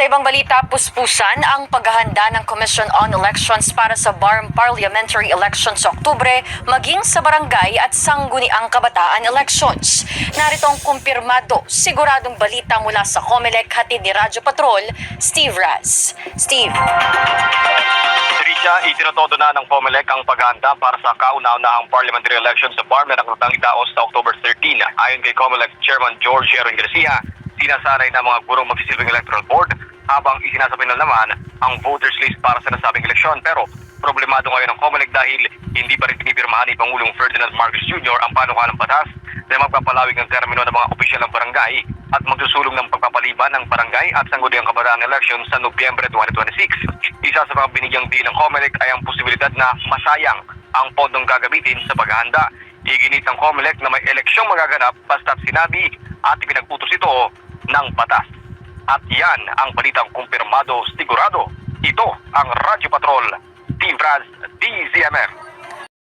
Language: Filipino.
Sa ibang balita, puspusan ang paghahanda ng Commission on Elections para sa parliamentary elections sa Oktubre, maging sa barangay at sangguniang kabataan elections. Narito ang kumpirmado, siguradong balita mula sa COMELEC, hatid ni Radyo Patrol, Steve Raz. Steve. Tricia, itinotodo na ng COMELEC ang paghahanda para sa kauna-unahang parliamentary elections sa BARM na nakatang idaos sa October 13. Ayon kay COMELEC Chairman George Aaron Garcia, sinasanay na mga gurong magsisilbing electoral board habang isinasabay na naman ang voters list para sa nasabing eleksyon. Pero problemado ngayon ang COMELEC dahil hindi pa rin pinipirmahan ni Pangulong Ferdinand Marcos Jr. ang panukalang batas na magpapalawig ng termino ng mga opisyal ng barangay at magsusulong ng pagpapaliban ng barangay at sangguniang kabataan election sa Nobyembre 2026. Isa sa mga binigyang deal ng COMELEC ay ang posibilidad na masayang ang pondong gagamitin sa paghahanda. Iginit ng COMELEC na may eleksyong magaganap basta't sinabi at ipinag-utos ito ng batas. At yan ang balitang kumpirmado, sigurado. Ito ang Radyo Patrol, Team Raz, DZMM.